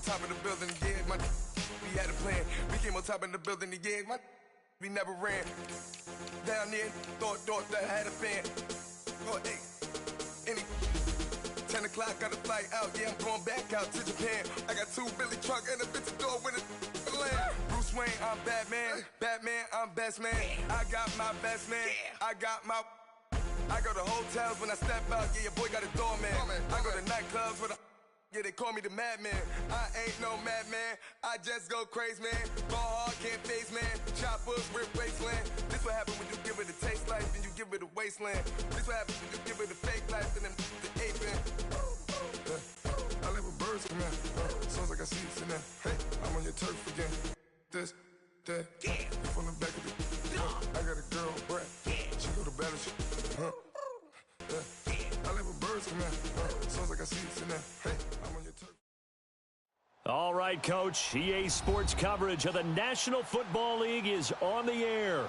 top of the building, yeah, we had a plan. We came on top of the building, yeah, we never ran. Down there, thought that I had a fan. Oh, hey, 10 o'clock, got a flight out, yeah, I'm going back out to Japan. I got 2 Billy truck and a bitch door with a land. Bruce Wayne, I'm Batman. Batman, I'm best man. I got my best man. I go to hotels when I step out, yeah, your boy got a doorman. I go to nightclubs with yeah, they call me the madman. I ain't no madman, I just go crazy, man. Ball hard, can't face, man. Choppers, rip wasteland. This what happen when you give it a taste life and you give it a wasteland. This what happens when you give it a fake life and then the ape in. I live with birds come in. Sounds like I see it in there. Hey, I'm on your turf again. This, that, from the back of the I got a girl, Brett. She go to battle, I live with birds come in. Sounds like I see it in there. Hey, I'm on your turf. All right, Coach. EA Sports coverage of the National Football League is on the air.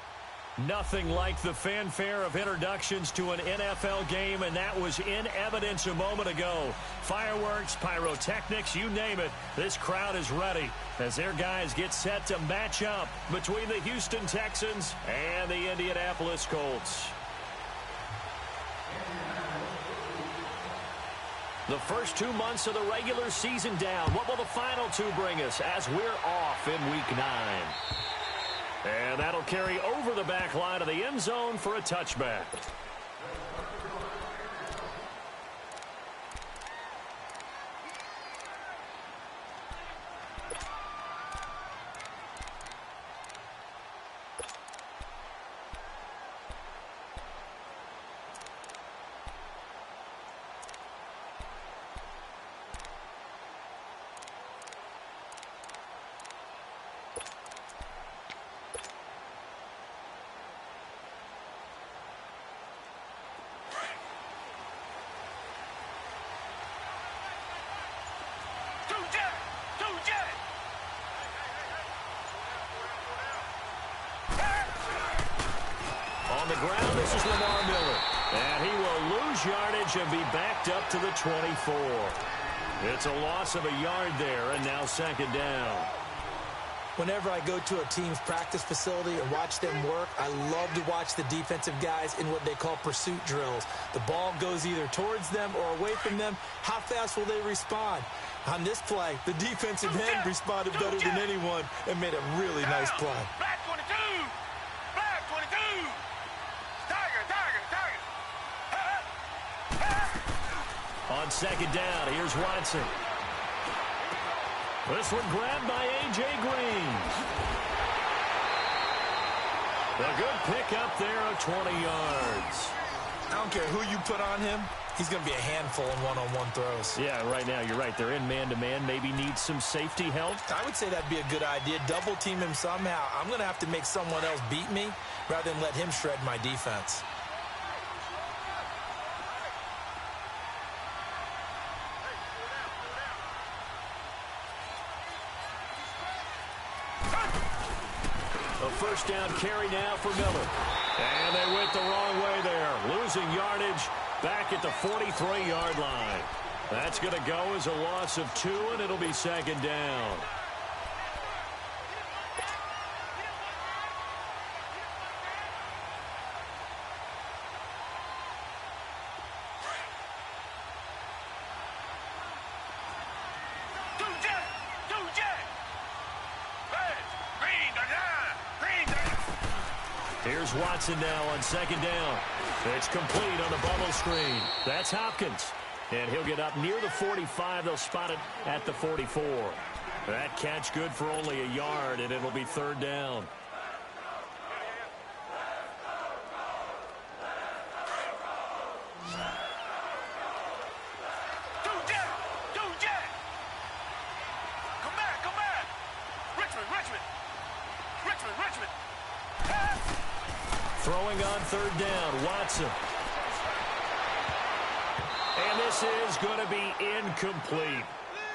Nothing like the fanfare of introductions to an NFL game, and that was in evidence a moment ago. Fireworks, pyrotechnics, you name it. This crowd is ready as their guys get set to match up between the Houston Texans and the Indianapolis Colts. The first 2 months of the regular season down. What will the final 2 bring us as we're off in Week 9? And that'll carry over the back line of the end zone for a touchback. On the ground, this is Lamar Miller. And he will lose yardage and be backed up to the 24. It's a loss of a yard there, and now second down. Whenever I go to a team's practice facility and watch them work, I love to watch the defensive guys in what they call pursuit drills. The ball goes either towards them or away from them. How fast will they respond? On this play, the defensive end responded better than anyone and made a really nice play. Black 22! Black 22! Tiger! On second down, here's Watson. This one grabbed by A.J. Green. A good pickup there of 20 yards. I don't care who you put on him. He's going to be a handful in one-on-one throws. Yeah, right now, you're right. They're in man-to-man. Maybe needs some safety help. I would say that'd be a good idea. Double team him somehow. I'm going to have to make someone else beat me rather than let him shred my defense. A first down carry now for Miller. And they went the wrong way there. Losing yardage back at the 43-yard line. That's going to go as a loss of 2, and it'll be second down. Here's Watson now on second down. It's complete on the bubble screen. That's Hopkins. And he'll get up near the 45. They'll spot it at the 44. That catch good for only a yard, and it'll be third down. Throwing on third down, Watson. And this is going to be incomplete.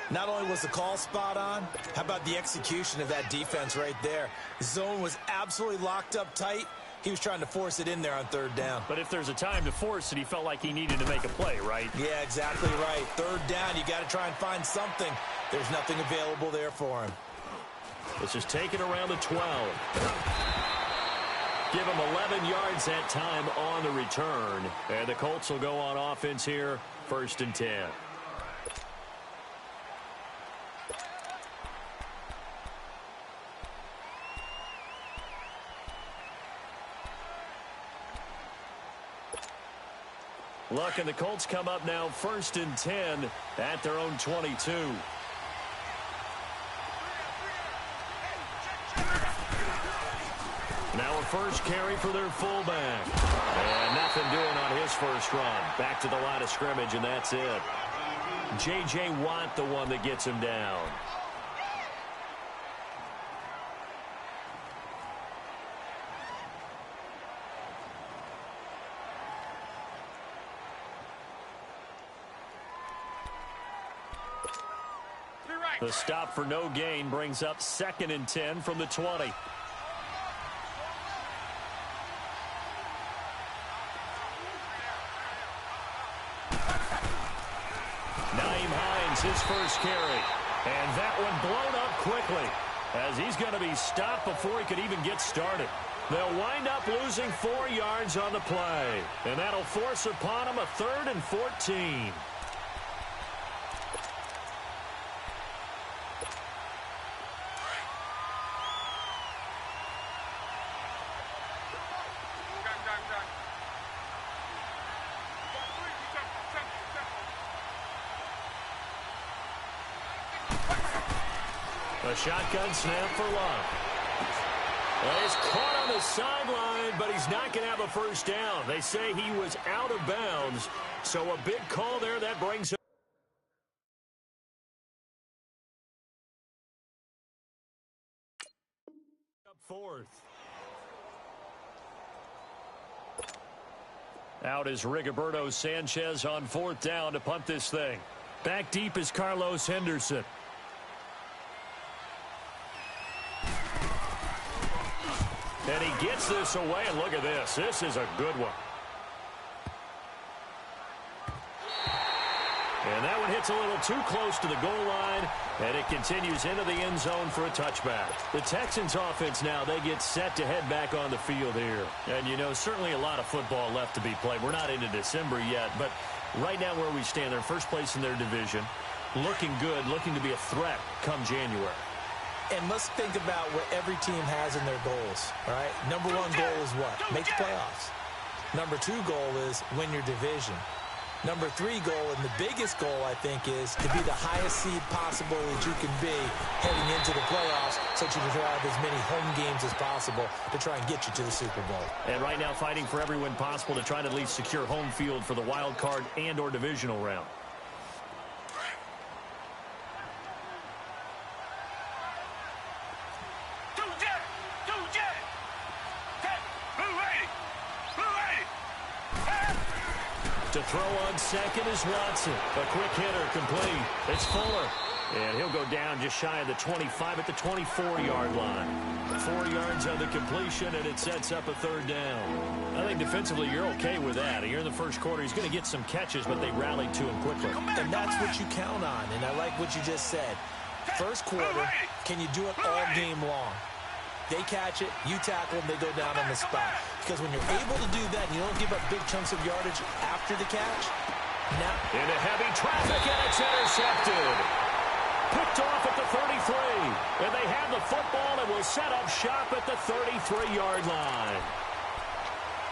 Not only was the call spot on, how about the execution of that defense right there? The zone was absolutely locked up tight. He was trying to force it in there on third down. But if there's a time to force it, he felt like he needed to make a play, right? Yeah, exactly right. Third down, you got to try and find something. There's nothing available there for him. This is taken around the 12. Give him 11 yards that time on the return. And the Colts will go on offense here, 1st and 10. Look, and the Colts come up now 1st and 10 at their own 22. Now a first carry for their fullback. And nothing doing on his first run. Back to the line of scrimmage, and that's it. J.J. Watt, the one that gets him down. The stop for no gain brings up 2nd and 10 from the 20. His first carry, and that one blown up quickly as he's going to be stopped before he could even get started. They'll wind up losing 4 yards on the play, and that'll force upon him a 3rd and 14. A shotgun snap for Luck. Well, he's caught on the sideline, but he's not going to have a first down. They say he was out of bounds, so a big call there that brings him up 4th. Out is Rigoberto Sanchez on 4th down to punt this thing. Back deep is Carlos Henderson. And he gets this away, and look at this. This is a good one. And that one hits a little too close to the goal line, and it continues into the end zone for a touchback. The Texans offense now, they get set to head back on the field here. And, you know, certainly a lot of football left to be played. We're not into December yet, but right now where we stand, they're first place in their division, looking good, looking to be a threat come January. And let's think about what every team has in their goals, all right? Number 1 goal is what? Make the playoffs. Number 2 goal is win your division. Number 3 goal, and the biggest goal, I think, is to be the highest seed possible that you can be heading into the playoffs so that you can have as many home games as possible to try and get you to the Super Bowl. And right now fighting for every win possible to try to at least secure home field for the wild card and or divisional round. To throw on second is Watson. A quick hitter complete. It's Fuller. And he'll go down just shy of the 25 at the 24-yard line. 4 yards on the completion, and it sets up a 3rd down. I think defensively you're okay with that. Here in the first quarter, he's going to get some catches, but they rallied to him quickly. And that's what you count on, and I like what you just said. First quarter, can you do it all game long? They catch it, you tackle them, they go down on the spot. Because when you're able to do that and you don't give up big chunks of yardage after the catch, now into heavy traffic, and it's intercepted. Picked off at the 33. And they have the football and will set up shop at the 33-yard line.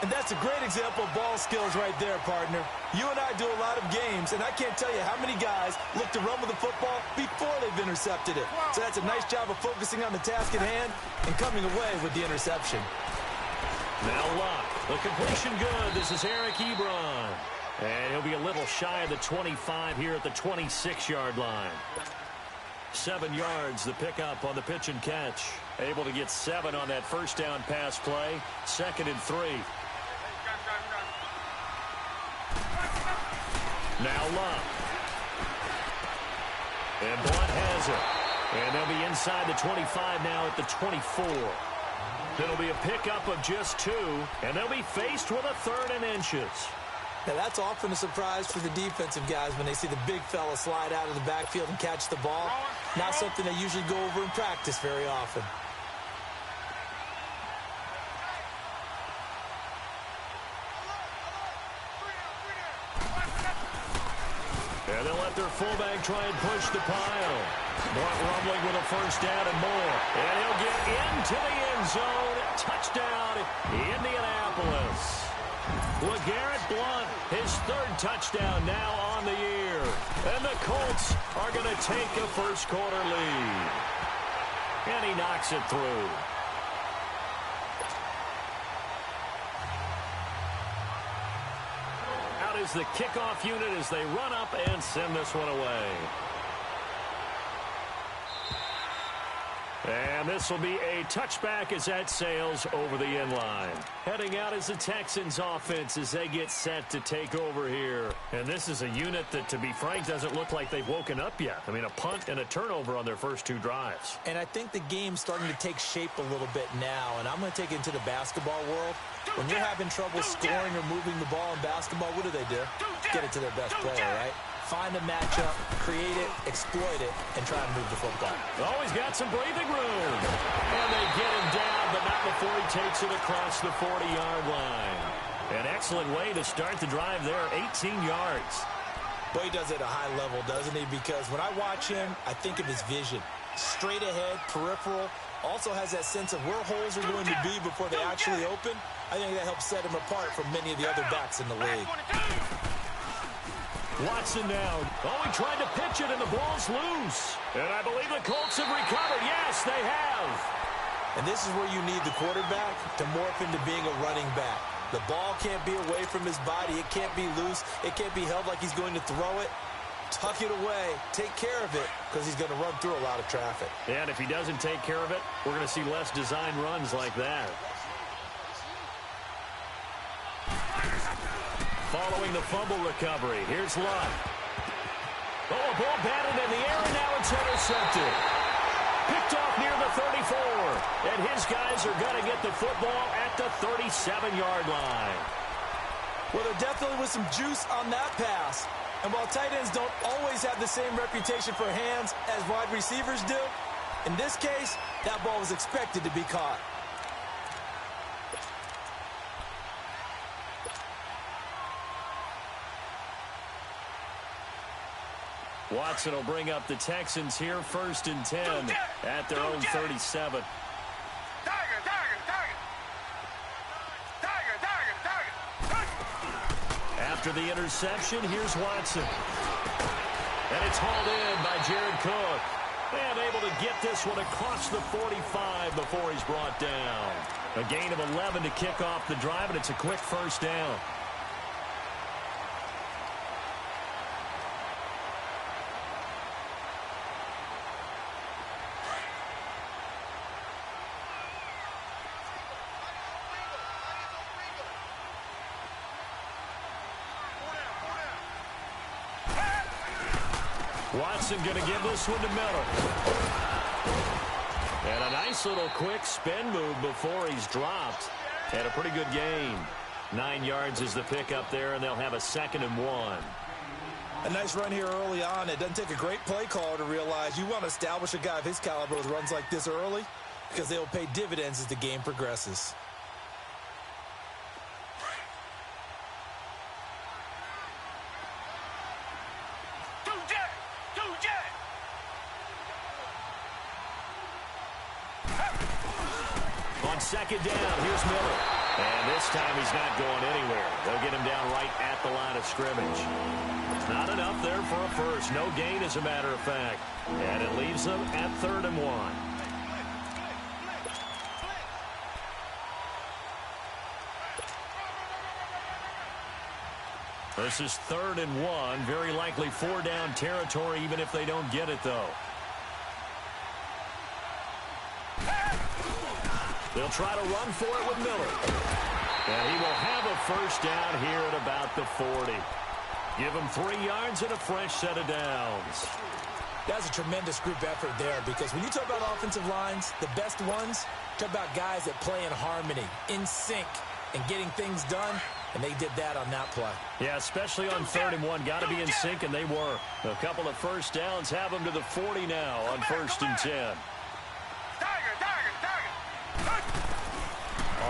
And that's a great example of ball skills right there, partner. You and I do a lot of games, and I can't tell you how many guys look to run with the football before they've intercepted it. So that's a nice job of focusing on the task at hand and coming away with the interception. Now Luck. The completion good. This is Eric Ebron. And he'll be a little shy of the 25 here at the 26-yard line. 7 yards, the pickup on the pitch and catch. Able to get 7 on that first down pass play. 2nd and 3. Now Luck. And Blunt has it. And they'll be inside the 25 now at the 24. It'll be a pickup of just 2, and they'll be faced with a 3rd and inches. Now, that's often a surprise for the defensive guys when they see the big fella slide out of the backfield and catch the ball. Not something they usually go over in practice very often. And they'll let their fullback try and push the pile. Blunt rumbling with a first down and more. And he'll get into the end zone. Touchdown, Indianapolis. LeGarrette Blount, his third touchdown now on the year. And the Colts are going to take a first-quarter lead. And he knocks it through. Out is the kickoff unit as they run up and send this one away. And this will be a touchback as that sails over the end line. Heading out is the Texans offense as they get set to take over here. And this is a unit that, to be frank, doesn't look like they've woken up yet. I mean, a punt and a turnover on their first two drives. And I think the game's starting to take shape a little bit now. And I'm going to take it into the basketball world. When you're having trouble scoring or moving the ball in basketball, what do? Get it to their best player, right? Find a matchup, create it, exploit it, and try and move the football. Always got some breathing room. And they get him down, but not before he takes it across the 40-yard line. An excellent way to start the drive there, 18 yards. Boy, he does it at a high level, doesn't he? Because when I watch him, I think of his vision. Straight ahead, peripheral, also has that sense of where holes are going to be before they actually open. I think that helps set him apart from many of the other backs in the league. Watson now. Oh, he tried to pitch it, and the ball's loose. And I believe the Colts have recovered. Yes, they have. And this is where you need the quarterback to morph into being a running back. The ball can't be away from his body. It can't be loose. It can't be held like he's going to throw it. Tuck it away. Take care of it because he's going to run through a lot of traffic. And if he doesn't take care of it, we're going to see less design runs like that. Following the fumble recovery, here's Luck. Oh, a ball batted in the air, and now it's intercepted. Picked off near the 34. And his guys are going to get the football at the 37-yard line. Well, there definitely was some juice on that pass. And while tight ends don't always have the same reputation for hands as wide receivers do, in this case, that ball was expected to be caught. Watson will bring up the Texans here, 1st and 10 at their own 37. After the interception, here's Watson. And it's hauled in by Jared Cook. And able to get this one across the 45 before he's brought down. A gain of 11 to kick off the drive, and it's a quick first down. Watson going to give this one to Miller. And a nice little quick spin move before he's dropped. And a pretty good gain. 9 yards is the pickup there, and they'll have a 2nd and 1. A nice run here early on. It doesn't take a great play caller to realize you want to establish a guy of his caliber with runs like this early because they'll pay dividends as the game progresses. On 2nd down, here's Miller. And this time he's not going anywhere. They'll get him down right at the line of scrimmage. Not enough there for a first. No gain, as a matter of fact. And it leaves them at 3rd and 1. This is 3rd and 1. Very likely 4-down territory, even if they don't get it, though. They'll try to run for it with Miller. And he will have a first down here at about the 40. Give him 3 yards and a fresh set of downs. That's a tremendous group effort there because when you talk about offensive lines, the best ones, talk about guys that play in harmony, in sync, and getting things done. And they did that on that play. Yeah, especially on 3rd and 1. Got to be in sync, and they were. A couple of first downs have them to the 40 now on 1st and 10.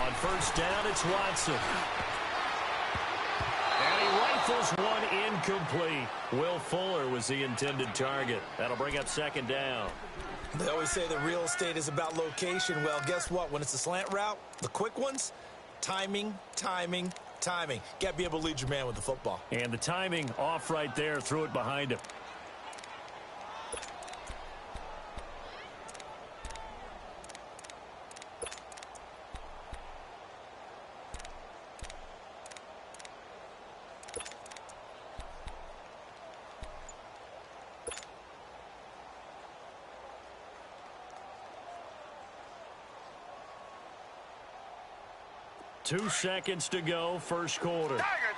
On 1st down, it's Watson. And he rifles one incomplete. Will Fuller was the intended target. That'll bring up 2nd down. They always say that real estate is about location. Well, guess what? When it's a slant route, the quick ones, timing. Got to be able to lead your man with the football. And the timing off right there. Threw it behind him. Two seconds to go, first quarter. Tiger.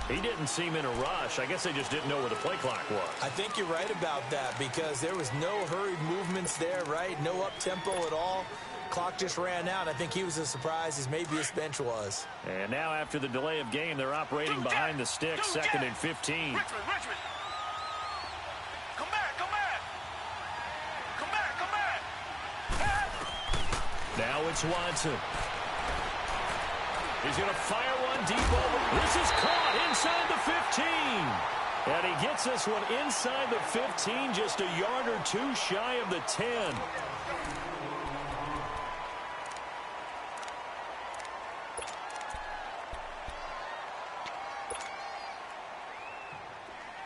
He didn't seem in a rush. I guess they just didn't know where the play clock was. I think you're right about that because there was no hurried movements there, right? No up-tempo at all. Clock just ran out. I think he was as surprised as maybe his bench was. And now after the delay of game, they're operating behind the sticks, 2nd and 15. Richmond. Come back. Now it's Watson. He's going to fire one deep over. This is caught inside the 15. And he gets this one inside the 15, just a yard or two shy of the 10.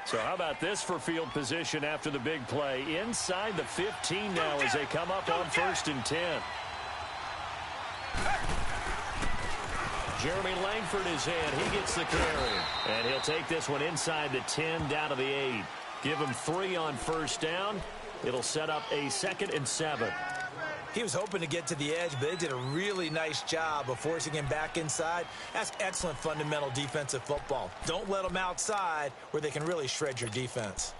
So how about this for field position after the big play? Inside the 15 now as they come up on 1st and 10. Jeremy Langford is in. He gets the carry. And he'll take this one inside the 10 down to the 8. Give him 3 on 1st down. It'll set up a 2nd and 7. He was hoping to get to the edge, but they did a really nice job of forcing him back inside. That's excellent fundamental defensive football. Don't let them outside where they can really shred your defense.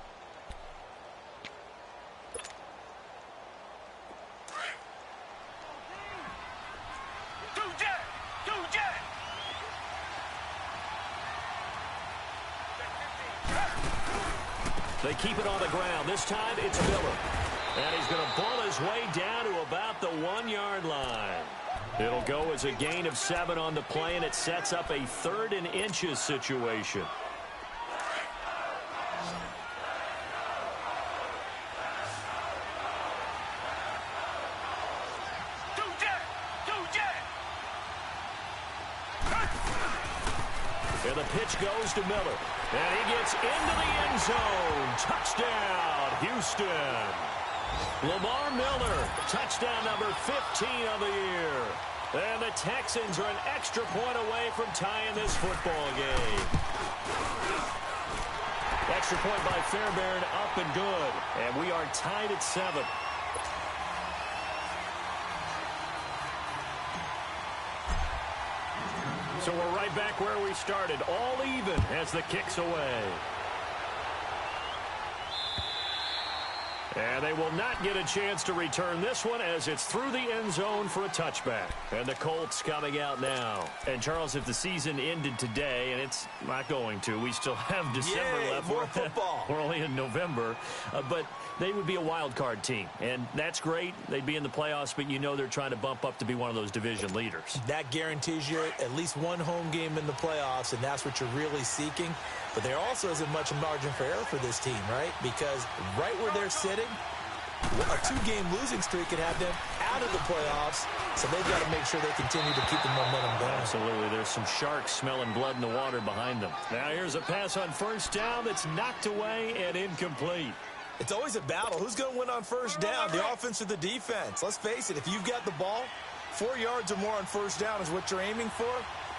They keep it on the ground. This time it's Miller. And he's going to ball his way down to about the 1-yard line. It'll go as a gain of 7 on the play, and it sets up a 3rd and inches situation. And the pitch goes to Miller. And he gets into the end zone. Touchdown, Houston. Lamar Miller, touchdown number 15 of the year. And the Texans are an extra point away from tying this football game. Extra point by Fairbairn, up and good. And we are tied at 7. So we're right back where we started, all even as the kick's away. And they will not get a chance to return this one as it's through the end zone for a touchback. And the Colts coming out now. And, Charles, if the season ended today, and it's not going to, we still have December left. More football. We're only in November. But they would be a wild card team. And that's great. They'd be in the playoffs, but you know they're trying to bump up to be one of those division leaders. That guarantees you at least one home game in the playoffs, and that's what you're really seeking. But there also isn't much margin for error for this team, right? Because right where they're sitting, a 2-game losing streak can have them out of the playoffs, so they've got to make sure they continue to keep the momentum going. Absolutely. There's some sharks smelling blood in the water behind them. Now here's a pass on 1st down that's knocked away and incomplete. It's always a battle. Who's going to win on 1st down, the offense or the defense? Let's face it, if you've got the ball, 4 yards or more on 1st down is what you're aiming for.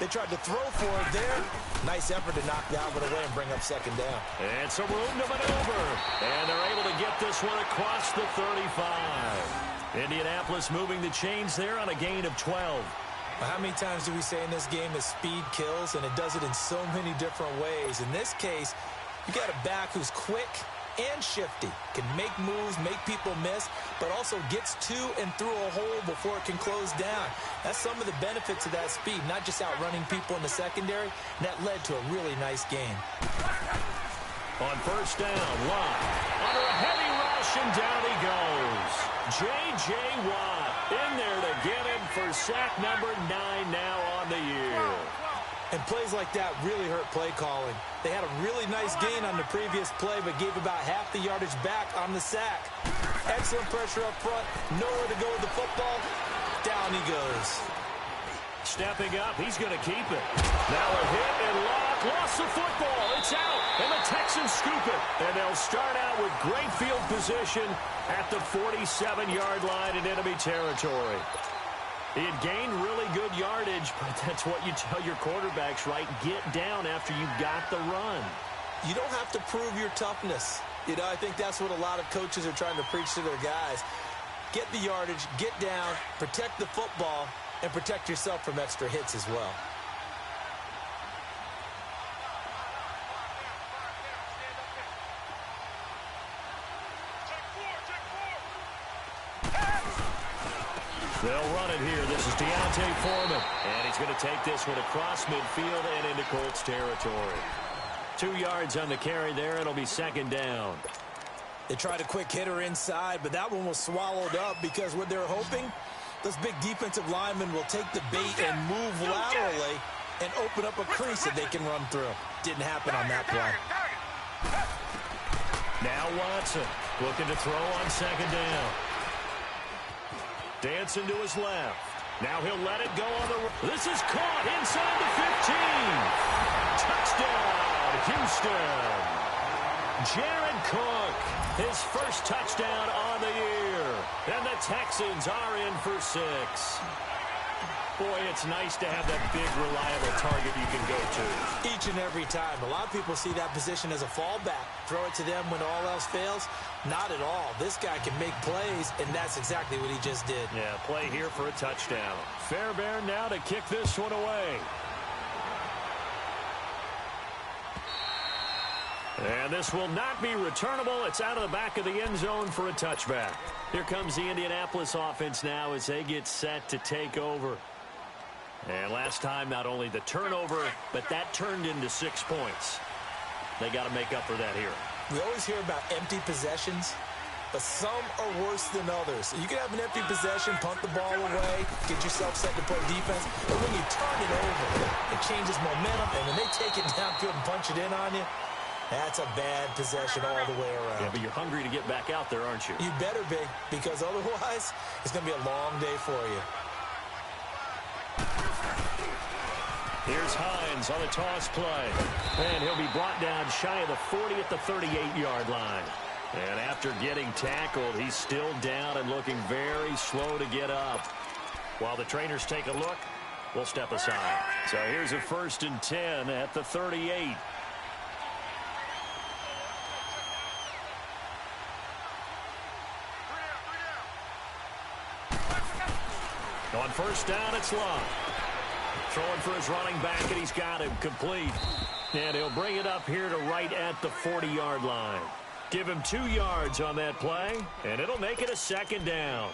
They tried to throw for it there. Nice effort to knock that one away and bring up 2nd down. And some room to maneuver. And they're able to get this one across the 35. Indianapolis moving the chains there on a gain of 12. Well, how many times do we say in this game that speed kills, and it does it in so many different ways? In this case, you got a back who's quick, and shifty. Can make moves, make people miss, but also gets to and through a hole before it can close down. That's some of the benefits of that speed, not just outrunning people in the secondary. And that led to a really nice game. On first down, Watt under a heavy rush, and down he goes. J.J. Watt in there to get him for sack number 9 now on the year. And plays like that really hurt play calling. They had a really nice gain on the previous play, but gave about half the yardage back on the sack. Excellent pressure up front. Nowhere to go with the football. Down he goes. Stepping up, he's going to keep it. Now a hit and lock. Lost the football. It's out. And the Texans scoop it. And they'll start out with great field position at the 47-yard line in enemy territory. He had gained really good yardage, but that's what you tell your quarterbacks, right? Get down after you got the run. You don't have to prove your toughness. You know, I think that's what a lot of coaches are trying to preach to their guys. Get the yardage, get down, protect the football, and protect yourself from extra hits as well. They'll run it here. This is Deontay Foreman. And he's going to take this one across midfield and into Colts territory. 2 yards on the carry there. It'll be second down. They tried a quick hitter inside, but that one was swallowed up because what they're hoping, those big defensive linemen will take the bait and move laterally and open up a crease that they can run through. Didn't happen on that play. Now Watson looking to throw on second down. Dancing to his left. Now he'll let it go on the... This is caught inside the 15. Touchdown, Houston. Jared Cook, his first touchdown on the year. And the Texans are in for 6. Boy, it's nice to have that big, reliable target you can go to. Each and every time. A lot of people see that position as a fallback. Throw it to them when all else fails. Not at all. This guy can make plays, and that's exactly what he just did. Yeah, play here for a touchdown. Fairbairn now to kick this one away. And this will not be returnable. It's out of the back of the end zone for a touchback. Here comes the Indianapolis offense now as they get set to take over. And last time, not only the turnover, but that turned into 6 points. They got to make up for that here. We always hear about empty possessions, but some are worse than others. You can have an empty possession, punt the ball away, get yourself set to play defense, but when you turn it over, it changes momentum, and when they take it downfield and punch it in on you, that's a bad possession all the way around. Yeah, but you're hungry to get back out there, aren't you? You better be, because otherwise, it's going to be a long day for you. Here's Hines on the toss play. And he'll be brought down shy of the 40 at the 38-yard line. And after getting tackled, he's still down and looking very slow to get up. While the trainers take a look, we'll step aside. So here's a 1st and 10 at the 38. On first down, it's Long. Throwing for his running back, and he's got him complete. And he'll bring it up here to right at the 40-yard line. Give him 2 yards on that play, and it'll make it a second down.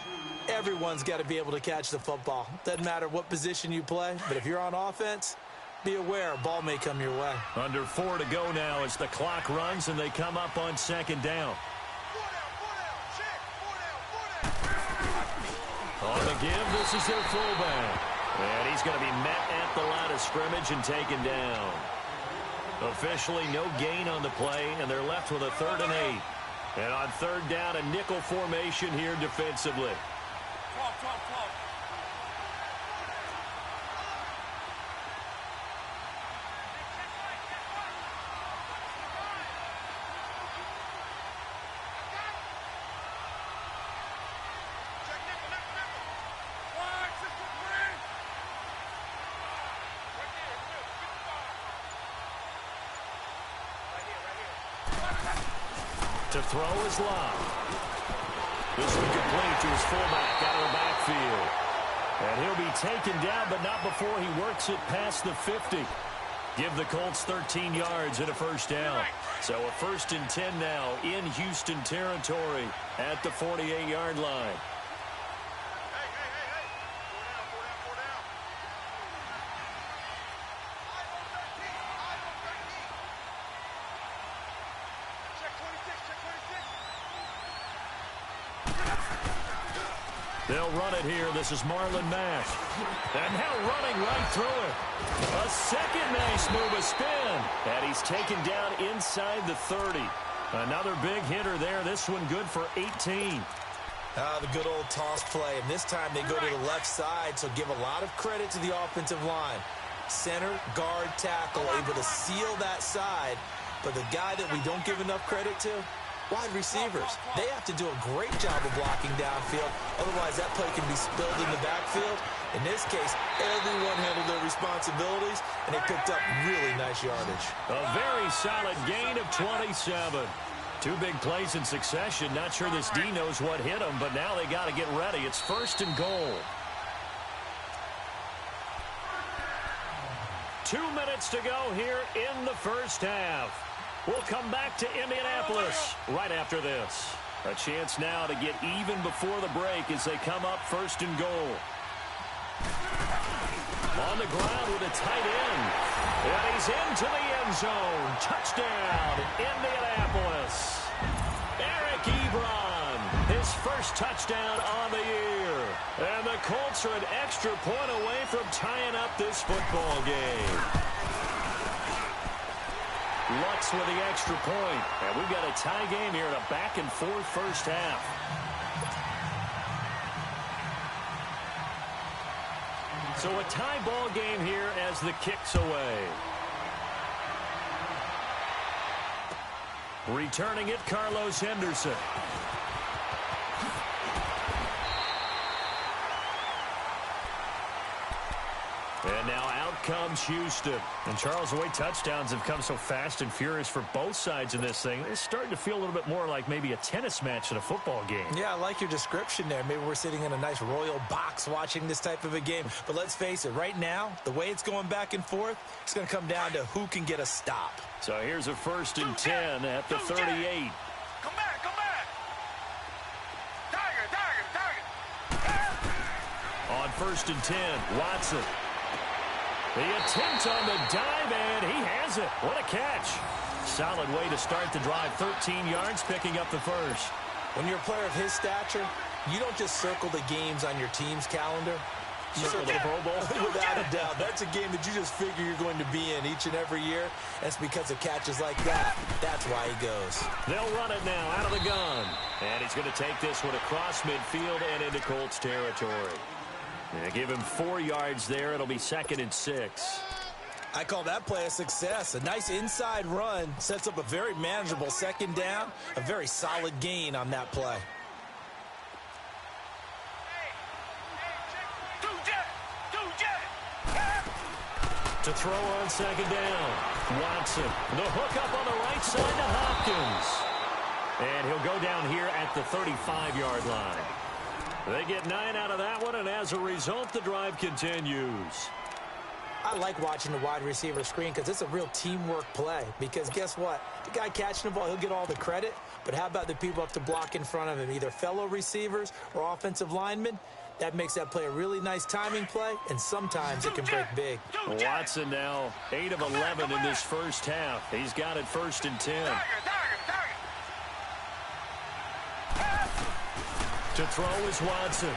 Everyone's got to be able to catch the football. Doesn't matter what position you play, but if you're on offense, be aware a ball may come your way. Under 4 to go now as the clock runs, and they come up on second down. On the give, this is their fullback. And he's going to be met at the line of scrimmage and taken down. Officially no gain on the play, and they're left with a 3rd and 8. And on 3rd down, a nickel formation here defensively. To throw is Long. This one complete to his fullback out of the backfield. And he'll be taken down, but not before he works it past the 50. give the Colts 13 yards and a first down. So a 1st and 10 now in Houston territory at the 48-yard line. They'll run it here. This is Marlon Mack. And now running right through it. A second nice move, a spin. And he's taken down inside the 30. Another big hitter there. This one good for 18. The good old toss play. And this time they go to the left side, so give a lot of credit to the offensive line. Center, guard, tackle, able to seal that side. But the guy that we don't give enough credit to, wide receivers. They have to do a great job of blocking downfield. Otherwise, that play can be spilled in the backfield. In this case, everyone handled their responsibilities, and they picked up really nice yardage. A very solid gain of 27. Two big plays in succession. Not sure this D knows what hit them, but now they got to get ready. It's 1st and goal. 2 minutes to go here in the first half. We'll come back to Indianapolis right after this. A chance now to get even before the break as they come up 1st and goal. On the ground with a tight end. And he's into the end zone. Touchdown, Indianapolis. Eric Ebron, his first touchdown on the year. And the Colts are an extra point away from tying up this football game. Lutz with the extra point. And we've got a tie game here in a back-and-forth first half. So a tie ball game here as the kick's away. Returning it, Carlos Henderson. And now out comes Houston. And Charles, the way touchdowns have come so fast and furious for both sides in this thing, it's starting to feel a little bit more like maybe a tennis match in a football game. Yeah, I like your description there. Maybe we're sitting in a nice royal box watching this type of a game. But let's face it, right now, the way it's going back and forth, it's going to come down to who can get a stop. So here's a 1st and 10 at the 38. Come back, come back. Tiger. On 1st and 10, Watson. The attempt on the dive, and he has it. What a catch. Solid way to start the drive. 13 yards, picking up the first. When you're a player of his stature, you don't just circle the games on your team's calendar. Circle the Pro Bowl? Without a doubt. That's a game that you just figure you're going to be in each and every year. That's because of catches like that. That's why he goes. They'll run it now out of the gun. And he's going to take this one across midfield and into Colts territory. They give him 4 yards there. It'll be 2nd and 6. I call that play a success. A nice inside run sets up a very manageable 2nd down. A very solid gain on that play. To throw on 2nd down. Watson. The hook up on the right side to Hopkins. And he'll go down here at the 35-yard line. They get 9 out of that one, and as a result, the drive continues. I like watching the wide receiver screen because it's a real teamwork play. Because guess what? The guy catching the ball, he'll get all the credit. But how about the people up to block in front of him, either fellow receivers or offensive linemen? That makes that play a really nice timing play, and sometimes it can break big. Watson now 8 of 11 in this first half. He's got it 1st and 10. To throw is Watson.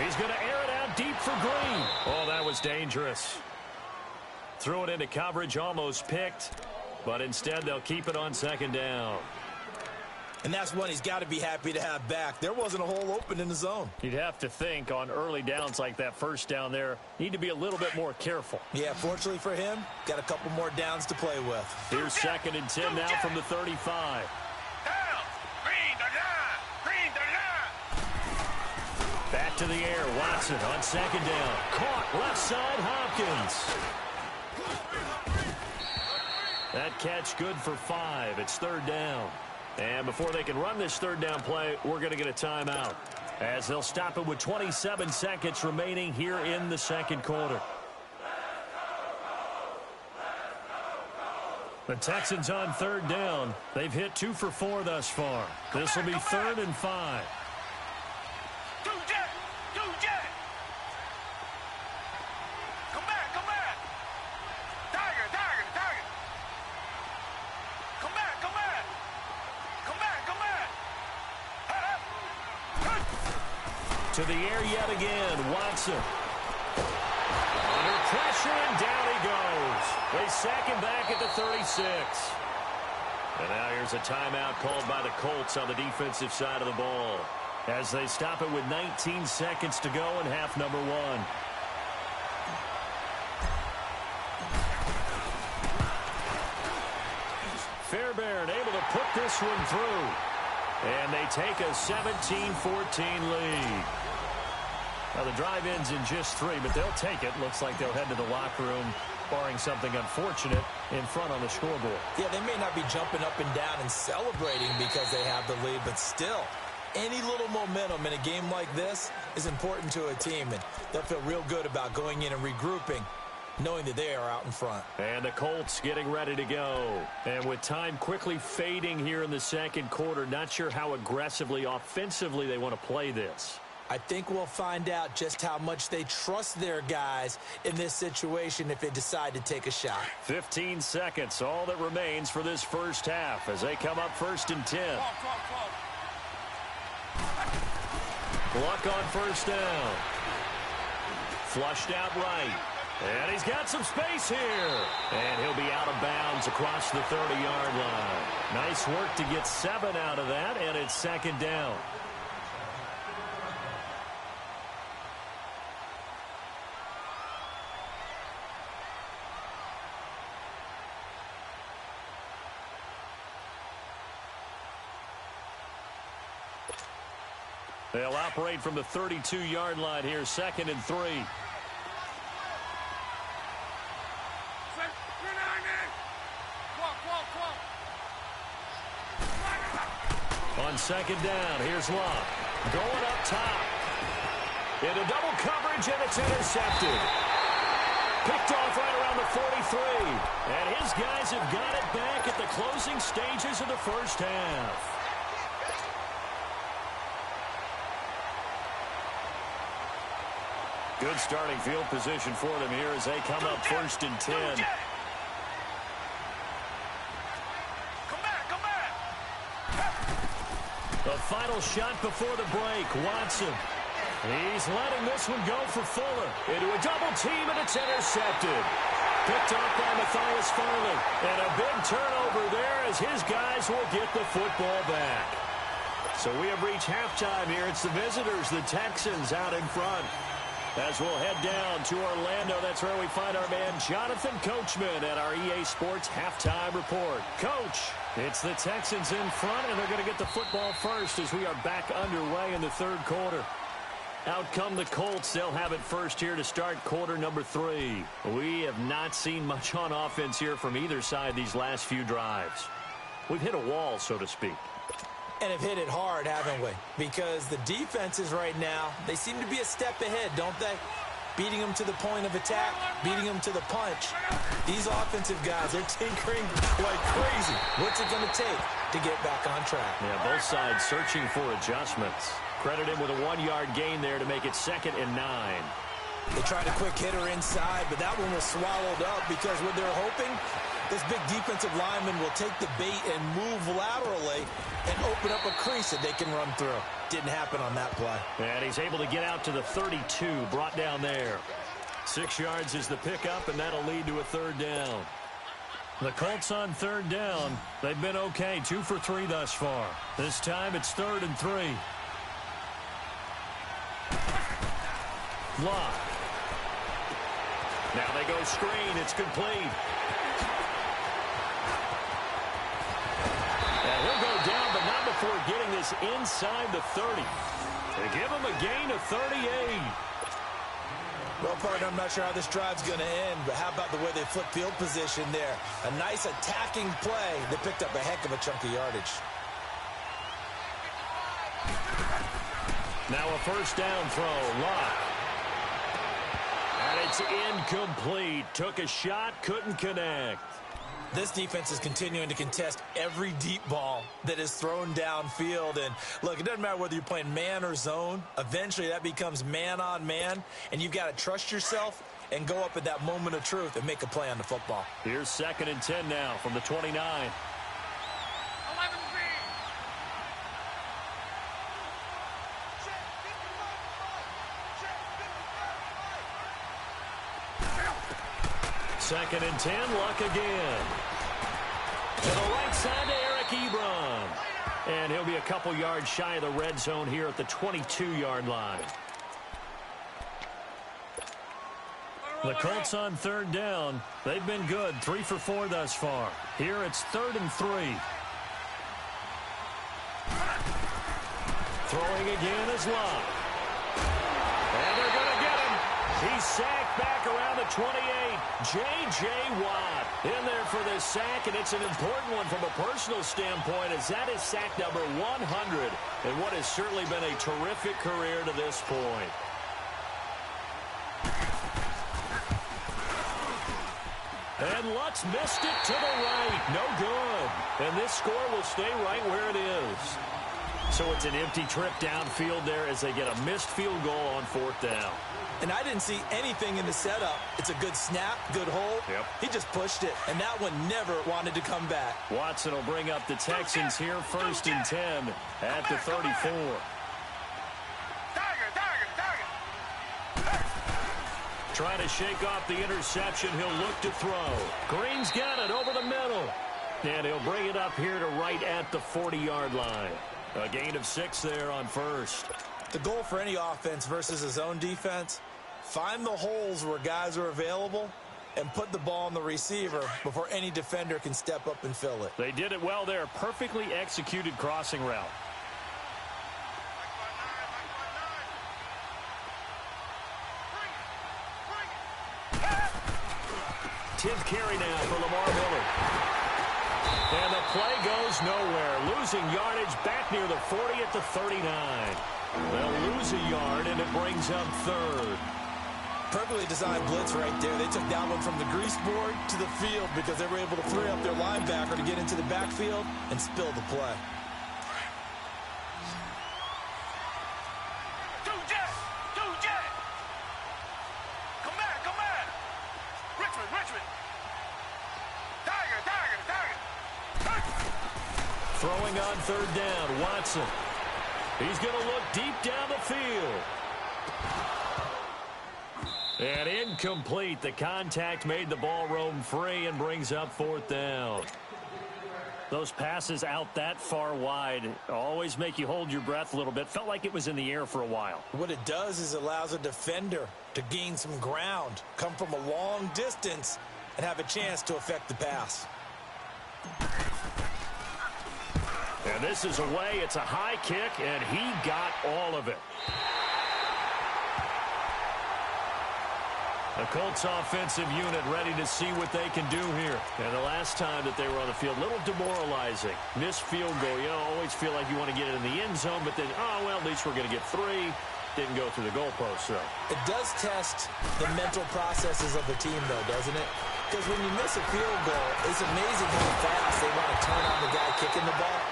He's going to air it out deep for Green. Oh, that was dangerous. Threw it into coverage, almost picked, but instead they'll keep it on 2nd down. And that's one he's got to be happy to have back. There wasn't a hole open in the zone. You'd have to think on early downs like that first down there, need to be a little bit more careful. Yeah, fortunately for him, got a couple more downs to play with. Here's 2nd and 10 now from the 35. Back to the air, Watson on 2nd down. Caught left side, Hopkins. That catch good for 5. It's 3rd down. And before they can run this 3rd down play, we're going to get a timeout, as they'll stop it with 27 seconds remaining here in the 2nd quarter. The Texans on third down. They've hit 2 for 4 thus far. This will be 3rd and 5. Two jet. Come back. Tiger. Come back. To the air yet again, Watson. Under pressure, and down he goes. They sack him back at the 36. And now here's a timeout called by the Colts on the defensive side of the ball, as they stop it with 19 seconds to go in half number 1. Fairbairn able to put this one through. And they take a 17-14 lead. Now, the drive ends in just 3, but they'll take it. Looks like they'll head to the locker room, barring something unfortunate, in front on the scoreboard. Yeah, they may not be jumping up and down and celebrating because they have the lead, but still, any little momentum in a game like this is important to a team, and they'll feel real good about going in and regrouping, knowing that they are out in front. And the Colts getting ready to go. And with time quickly fading here in the second quarter, not sure how aggressively, offensively they want to play this. I think we'll find out just how much they trust their guys in this situation if they decide to take a shot. 15 seconds, all that remains for this first half as they come up 1st and 10. Luck on first down. Flushed out right. And he's got some space here. And he'll be out of bounds across the 30-yard line. Nice work to get 7 out of that, and it's 2nd down. They'll operate from the 32-yard line here, 2nd and 3. On 2nd down, here's Love. Going up top. Into double coverage, and it's intercepted. Picked off right around the 43. And his guys have got it back at the closing stages of the first half. Good starting field position for them here as they come up 1st and 10. The final shot before the break, Watson. He's letting this one go for Fuller. Into a double team, and it's intercepted. Picked off by Matthias Farley. And a big turnover there as his guys will get the football back. So we have reached halftime here. It's the visitors, the Texans, out in front. As we'll head down to Orlando, that's where we find our man Jonathan Coachman at our EA Sports Halftime Report. Coach, it's the Texans in front, and they're going to get the football first as we are back underway in the 3rd quarter. Out come the Colts. They'll have it first here to start quarter number 3. We have not seen much on offense here from either side these last few drives. We've hit a wall, so to speak. And have hit it hard, haven't we? Because the defenses right now, they seem to be a step ahead, don't they? Beating them to the point of attack, beating them to the punch. These offensive guys, they're tinkering like crazy. What's it going to take to get back on track? Yeah, both sides searching for adjustments. Credit him with a 1-yard gain there to make it 2nd and 9. They tried a quick hitter inside, but that one was swallowed up because what they're hoping, this big defensive lineman will take the bait and move laterally and open up a crease that they can run through. Didn't happen on that play. And he's able to get out to the 32, brought down there. 6 yards is the pickup, and that'll lead to a 3rd down. The Colts on 3rd down. They've been okay, 2 for 3 thus far. This time it's 3rd and 3. Lock. Now they go screen. It's complete. And he'll go down, but not before getting this inside the 30. They give him a gain of 38. Well, partner, I'm not sure how this drive's going to end, but how about the way they flip field position there? A nice attacking play that picked up a heck of a chunk of yardage. Now a 1st down throw. Lock. And it's incomplete. Took a shot, couldn't connect. This defense is continuing to contest every deep ball that is thrown downfield. And, look, it doesn't matter whether you're playing man or zone. Eventually, that becomes man-on-man, and you've got to trust yourself and go up at that moment of truth and make a play on the football. Here's 2nd and 10 now from the 29. 11 2nd and 10, Luck again. To the right side to Eric Ebron. And he'll be a couple yards shy of the red zone here at the 22-yard line. The Colts on 3rd down. They've been good, 3 for 4 thus far. Here it's 3rd and 3. Throwing again is Luck. And they're going to get him. He's sacked back around the 28. J.J. Watt in there for this sack, and it's an important one from a personal standpoint, as that is sack number 100 in what has certainly been a terrific career to this point. And Lutz missed it to the right. No good. And this score will stay right where it is. So it's an empty trip downfield there as they get a missed field goal on 4th down. And I didn't see anything in the setup. It's a good snap, good hold. Yep. He just pushed it, and that one never wanted to come back. Watson will bring up the Texans here, 1st and 10 at the 34. Trying to shake off the interception. He'll look to throw. Green's got it over the middle. And he'll bring it up here to right at the 40-yard line. A gain of 6 there on 1st. The goal for any offense versus a zone defense, find the holes where guys are available and put the ball on the receiver before any defender can step up and fill it. They did it well there. Perfectly executed crossing route. Tenth carry now for Lamar Miller. And the play goes nowhere. Losing yardage back near the 40 at the 39. They'll lose a yard, and it brings up 3rd. Perfectly designed blitz right there. They took that one from the grease board to the field because they were able to free up their linebacker to get into the backfield and spill the play. Two jet! Come back! Richmond! Tiger! Throwing on 3rd down, Watson. He's going to look deep down the field. And incomplete. The contact made the ball roam free and brings up 4th down. Those passes out that far wide always make you hold your breath a little bit. Felt like it was in the air for a while. What it does is it allows a defender to gain some ground, come from a long distance, and have a chance to affect the pass. And this is away. It's a high kick, and he got all of it. The Colts offensive unit ready to see what they can do here. And the last time that they were on the field, a little demoralizing. Missed field goal. You always feel like you want to get it in the end zone, but then, oh, well, at least we're going to get 3. Didn't go through the goalpost, though. It does test the mental processes of the team, though, doesn't it? Because when you miss a field goal, it's amazing how fast they want to turn on the guy kicking the ball.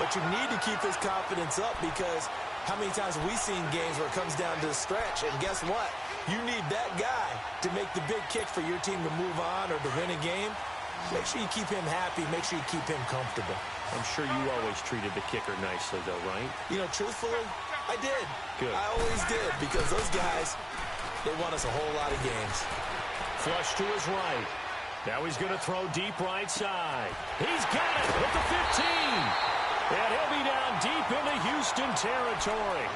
But you need to keep his confidence up, because how many times have we seen games where it comes down to the stretch, and guess what? You need that guy to make the big kick for your team to move on or to win a game. Make sure you keep him happy. Make sure you keep him comfortable. I'm sure you always treated the kicker nicely, though, right? You know, truthfully, I did. Good. I always did, because those guys, they won us a whole lot of games. Flush to his right. Now he's going to throw deep right side. He's got it at the 15. And he'll be down deep into Houston territory.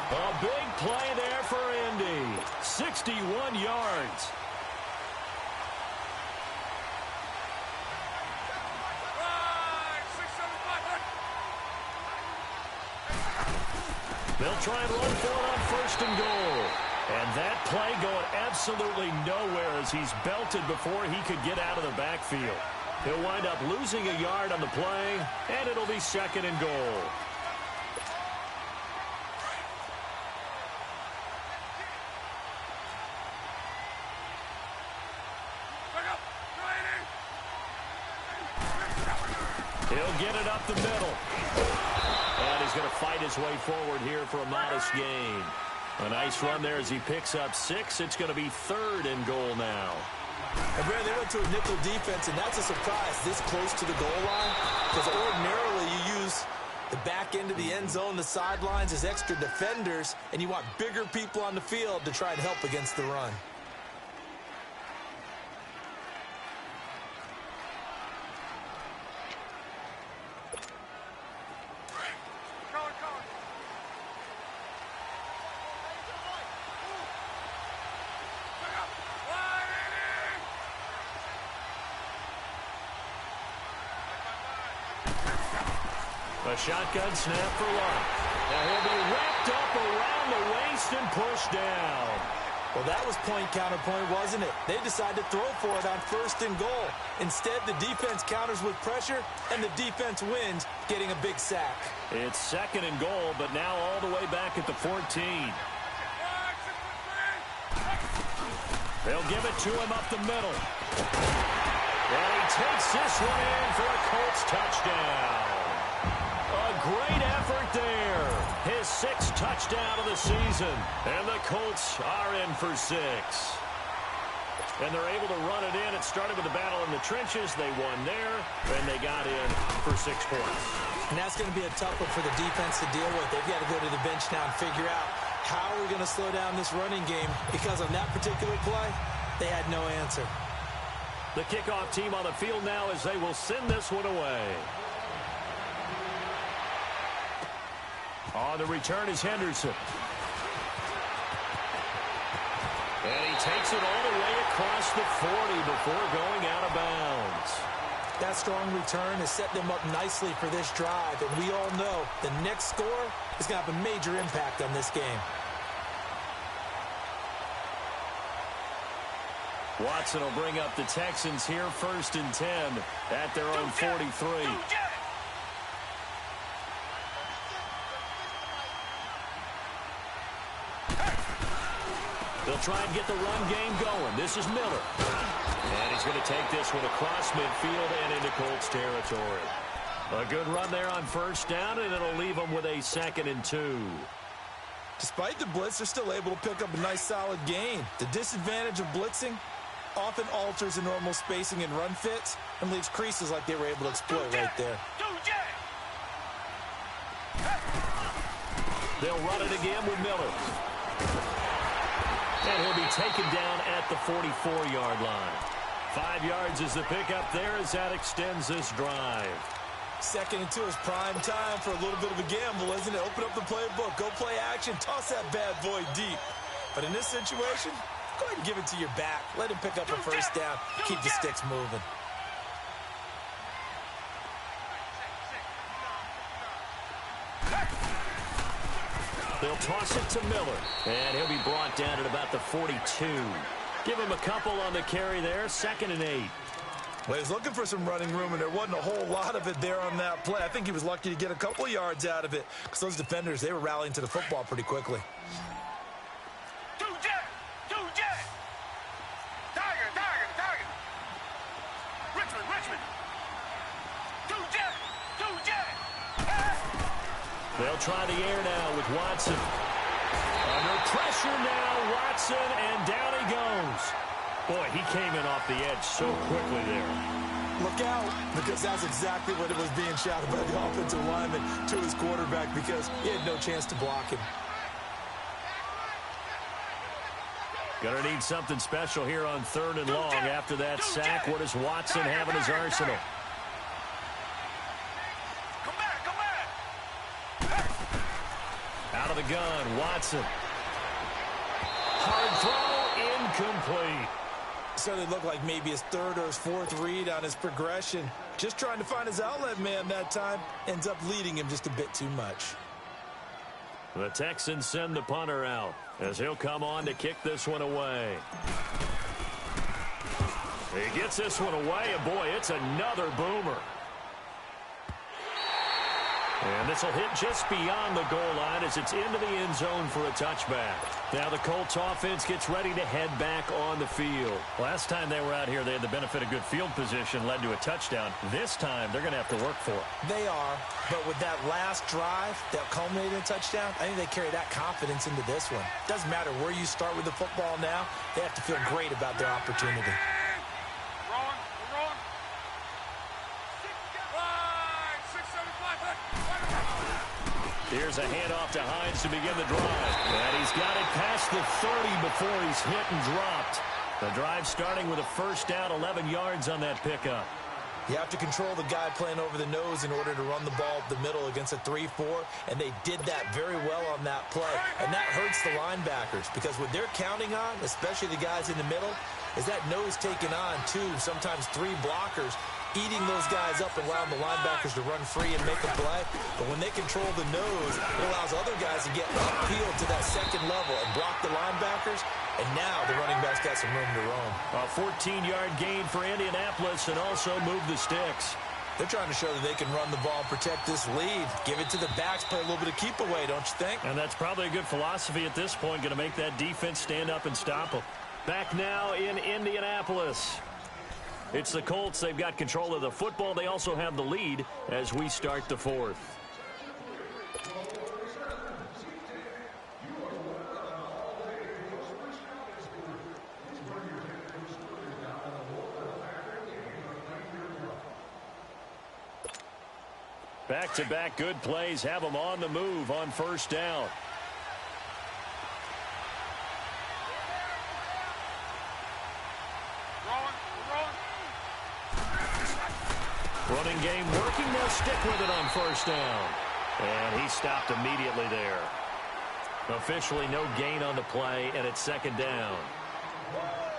A big play there for Indy. 61 yards. They'll try and run for it on 1st and goal. And that play going absolutely nowhere as he's belted before he could get out of the backfield. He'll wind up losing a yard on the play, and it'll be 2nd and goal. He'll get it up the middle. And he's going to fight his way forward here for a modest gain. A nice run there as he picks up 6. It's going to be 3rd and goal now. And Brad, they went to a nickel defense, and that's a surprise this close to the goal line, because ordinarily you use the back end of the end zone, the sidelines as extra defenders, and you want bigger people on the field to try and help against the run. A shotgun snap for Love. Now he'll be wrapped up around the waist and pushed down. Well, that was point counterpoint, wasn't it? They decided to throw for it on 1st and goal. Instead, the defense counters with pressure, and the defense wins, getting a big sack. It's 2nd and goal, but now all the way back at the 14. They'll give it to him up the middle. And he takes this one in for a Colts touchdown. A great effort there. His 6th touchdown of the season. And the Colts are in for 6. And they're able to run it in. It started with a battle in the trenches. They won there, and they got in for 6 points. And that's going to be a tough one for the defense to deal with. They've got to go to the bench now and figure out how are we going to slow down this running game, because on that particular play, they had no answer. The kickoff team on the field now as they will send this one away. On the return is Henderson. And he takes it all the way across the 40 before going out of bounds. That strong return has set them up nicely for this drive, and we all know the next score is going to have a major impact on this game. Watson will bring up the Texans here 1st and 10 at their own 43. They'll try and get the run game going. This is Miller. And he's going to take this one across midfield and into Colts territory. A good run there on 1st down, and it'll leave them with a 2nd and 2. Despite the blitz, they're still able to pick up a nice solid gain. The disadvantage of blitzing often alters the normal spacing and run fits and leaves creases like they were able to exploit right there. They'll run it again with Miller. And he'll be taken down at the 44-yard line. 5 yards is the pickup there as that extends this drive. 2nd and 2 is prime time for a little bit of a gamble, isn't it? Open up the playbook, go play action, toss that bad boy deep. But in this situation, go ahead and give it to your back. Let him pick up a 1st down. Keep the sticks moving. They'll toss it to Miller. And he'll be brought down at about the 42. Give him a couple on the carry there. 2nd and 8. Well, he was looking for some running room, and there wasn't a whole lot of it there on that play. I think he was lucky to get a couple of yards out of it, because those defenders, they were rallying to the football pretty quickly. They'll try the air now with Watson. Under pressure now, Watson, and down he goes. Boy, he came in off the edge so quickly there. Look out, because that's exactly what it was being shouted by the offensive lineman to his quarterback, because he had no chance to block him. Gonna need something special here on 3rd and long after that sack. What does Watson have in his arsenal? Out of the gun, Watson. Hard throw, incomplete. So it looked like maybe his 3rd or his 4th read on his progression. Just trying to find his outlet man that time. Ends up leading him just a bit too much. The Texans send the punter out as he'll come on to kick this one away. He gets this one away, and boy, it's another boomer. And this will hit just beyond the goal line as it's into the end zone for a touchback. Now the Colts offense gets ready to head back on the field. Last time they were out here, they had the benefit of good field position, led to a touchdown. This time, they're going to have to work for it. They are, but with that last drive that culminated in a touchdown, I think they carry that confidence into this one. Doesn't matter where you start with the football now, they have to feel great about their opportunity. Here's a handoff to Hines to begin the drive. And he's got it past the 30 before he's hit and dropped. The drive starting with a first down, 11 yards on that pickup. You have to control the guy playing over the nose in order to run the ball up the middle against a 3-4, and they did that very well on that play. And that hurts the linebackers because what they're counting on, especially the guys in the middle, is that nose taking on 2, sometimes 3 blockers, eating those guys up and allowing the linebackers to run free and make a play. But when they control the nose, it allows other guys to get upfield to that second level and block the linebackers. And now the running back's got some room to roam. A 14-yard gain for Indianapolis and also move the sticks. They're trying to show that they can run the ball and protect this lead. Give it to the backs, play a little bit of keep away, don't you think? And that's probably a good philosophy at this point, going to make that defense stand up and stop them. Back now in Indianapolis. It's the Colts. They've got control of the football. They also have the lead as we start the fourth. Back-to-back good plays have them on the move on first down. Running game working. They'll stick with it on first down. And he stopped immediately there. Officially no gain on the play, and it's second down.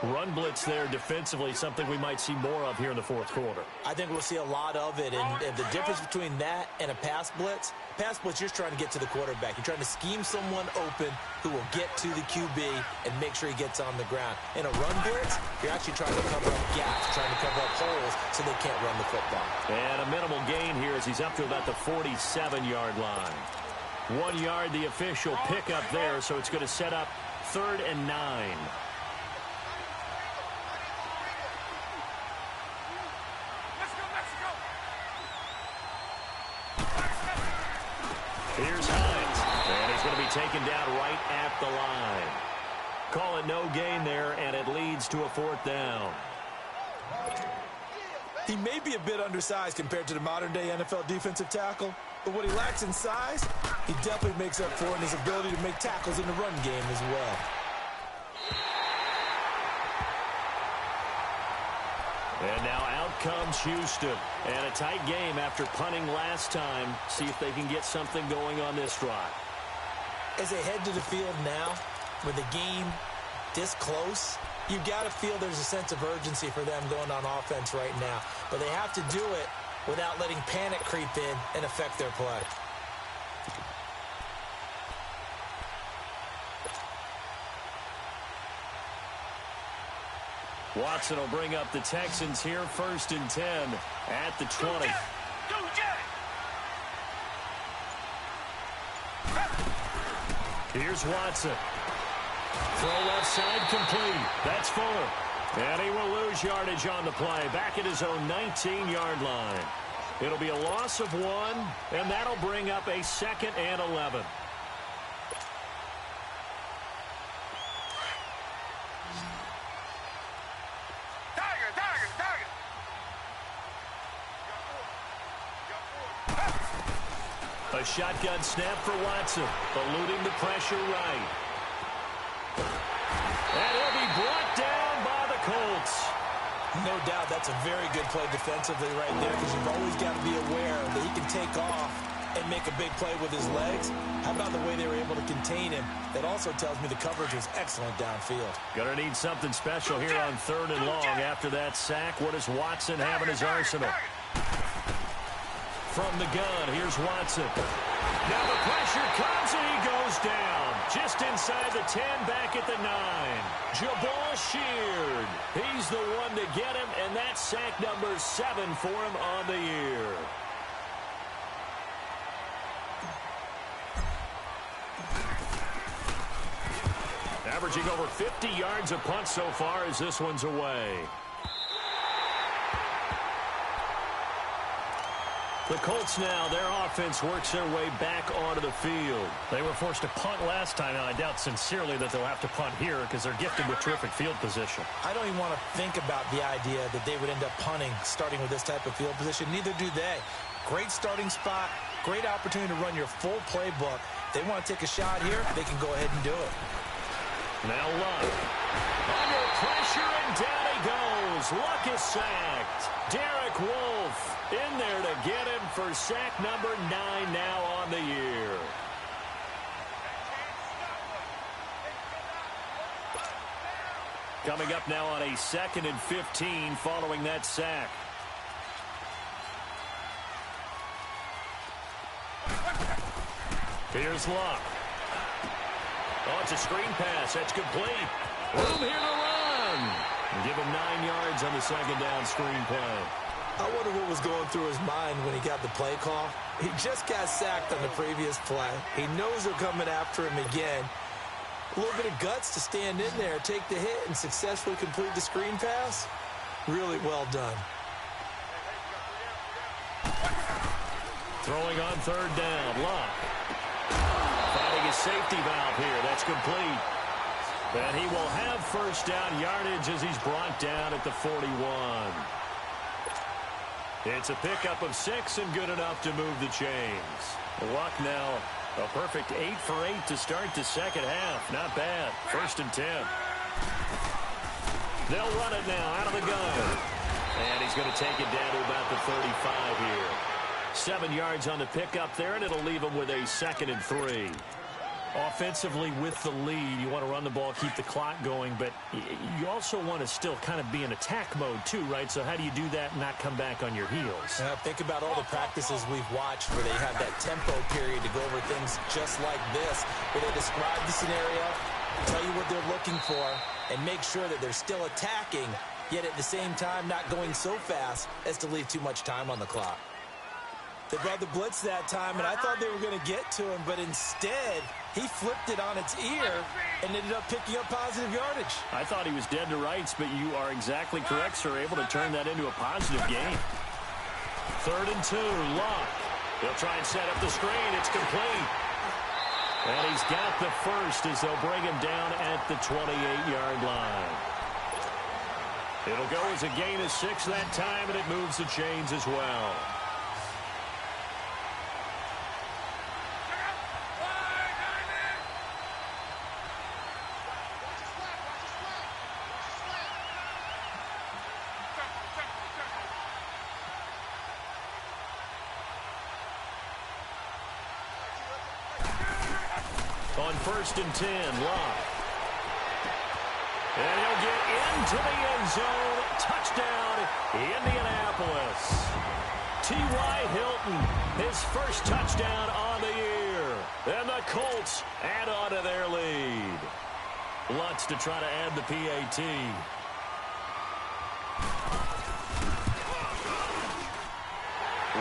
Run blitz there defensively, something we might see more of here in the fourth quarter. I think we'll see a lot of it, and the difference between that and a pass blitz, you're just trying to get to the quarterback. You're trying to scheme someone open who will get to the QB and make sure he gets on the ground. In a run blitz, you're actually trying to cover up gaps, trying to cover up holes so they can't run the football. And a minimal gain here as he's up to about the 47-yard line. 1 yard, the official pickup there, so it's going to set up 3rd and 9. Here's Hines, and he's going to be taken down right at the line. Call it no gain there, and it leads to a 4th down. He may be a bit undersized compared to the modern-day NFL defensive tackle, but what he lacks in size, he definitely makes up for in his ability to make tackles in the run game as well. And now out comes Houston. And a tight game after punting last time. See if they can get something going on this drive. As they head to the field now, with the game this close, you've got to feel there's a sense of urgency for them going on offense right now. But they have to do it without letting panic creep in and affect their play. Watson will bring up the Texans here, 1st and 10 at the 20. Here's Watson. Throw left side complete. That's Fuller. And he will lose yardage on the play. Back at his own 19-yard line. It'll be a loss of 1, and that'll bring up a 2nd and 11. A shotgun snap for Watson, eluding the pressure right. And he'll be brought down by the Colts. No doubt that's a very good play defensively right there because you've always got to be aware that he can take off and make a big play with his legs. How about the way they were able to contain him? That also tells me the coverage was excellent downfield. Gonna need something special here on 3rd and long after that sack. What does Watson have in his arsenal? From the gun, here's Watson. Now the pressure comes and he goes down. Just inside the 10, back at the 9. Jabal Sheard. He's the one to get him, and that's sack number 7 for him on the year. averaging over 50 yards a punt so far as this one's away. The Colts now, their offense works their way back onto the field. They were forced to punt last time. Now, I doubt sincerely that they'll have to punt here because they're gifted with terrific field position. I don't even want to think about the idea that they would end up punting starting with this type of field position. Neither do they. Great starting spot, great opportunity to run your full playbook. They want to take a shot here, they can go ahead and do it. Now Luck. Under pressure, and down he goes. Luck is sacked. Derek Wolfe in there to get him for sack number 9 now on the year. Coming up now on a 2nd and 15 following that sack. Here's Luck. Oh, it's a screen pass. That's complete. Room here to run. And give him 9 yards on the 2nd down screen play. I wonder what was going through his mind when he got the play call. He just got sacked on the previous play. He knows they're coming after him again. A little bit of guts to stand in there, take the hit, and successfully complete the screen pass. Really well done. Throwing on 3rd down. Luck. Finding his safety valve here. That's complete. And he will have 1st down yardage as he's brought down at the 41. It's a pickup of 6 and good enough to move the chains. Luck now a perfect 8 for 8 to start the 2nd half. Not bad. 1st and 10. They'll run it now out of the gun. And he's going to take it down to about the 35 here. 7 yards on the pickup there, and it'll leave him with a 2nd and 3. Offensively with the lead, you want to run the ball, keep the clock going, but you also want to still kind of be in attack mode too, right? So how do you do that and not come back on your heels? Think about all the practices we've watched where they have that tempo period to go over things just like this, where they describe the scenario, tell you what they're looking for, and make sure that they're still attacking, yet at the same time not going so fast as to leave too much time on the clock. They brought the blitz that time, and I thought they were going to get to him, but instead, he flipped it on its ear and ended up picking up positive yardage. I thought he was dead to rights, but you are exactly correct, sir. Able to turn that into a positive gain. 3rd and 2, Luck. They'll try and set up the screen. It's complete. And he's got the 1st as they'll bring him down at the 28-yard line. It'll go as a gain of 6 that time, and it moves the chains as well. On 1st and 10, Luck. And he'll get into the end zone. Touchdown, Indianapolis. T.Y. Hilton, his 1st touchdown on the year. And the Colts add on to their lead. Lutz to try to add the PAT.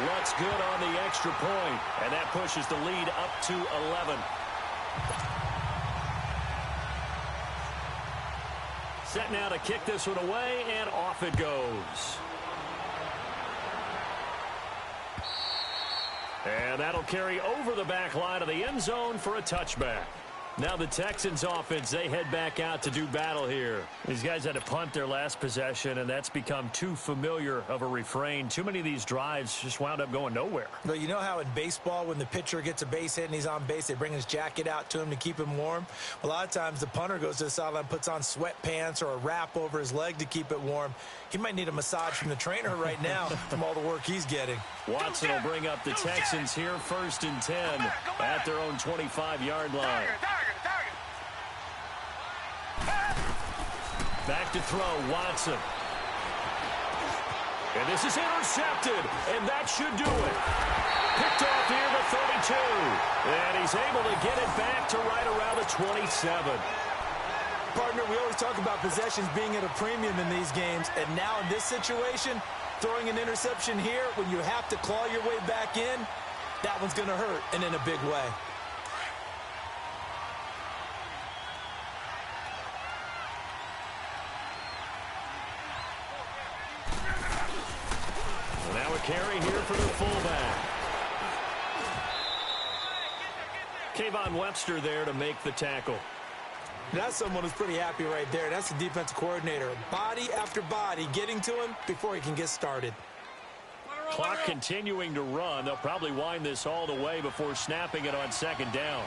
Lutz good on the extra point, and that pushes the lead up to 11. Set now to kick this one away, and off it goes. And that'll carry over the back line of the end zone for a touchback. Now the Texans offense, they head back out to do battle here. These guys had to punt their last possession, and that's become too familiar of a refrain. Too many of these drives just wound up going nowhere. But you know how in baseball, when the pitcher gets a base hit and he's on base, they bring his jacket out to him to keep him warm? A lot of times the punter goes to the sideline, puts on sweatpants or a wrap over his leg to keep it warm. He might need a massage from the trainer right now from all the work he's getting. Watson will bring up the Texans here, 1st and 10 at their own 25-yard line. Back to throw, Watson. And this is intercepted, and that should do it. Picked off here to 32. And he's able to get it back to right around the 27. Partner, we always talk about possessions being at a premium in these games, and now in this situation, throwing an interception here when you have to claw your way back in, that one's going to hurt, and in a big way. carry here for the fullback. Kayvon Webster there to make the tackle. That's someone who's pretty happy right there. That's the defensive coordinator. Body after body getting to him before he can get started. Clock continuing to run. They'll probably wind this all the way before snapping it on second down.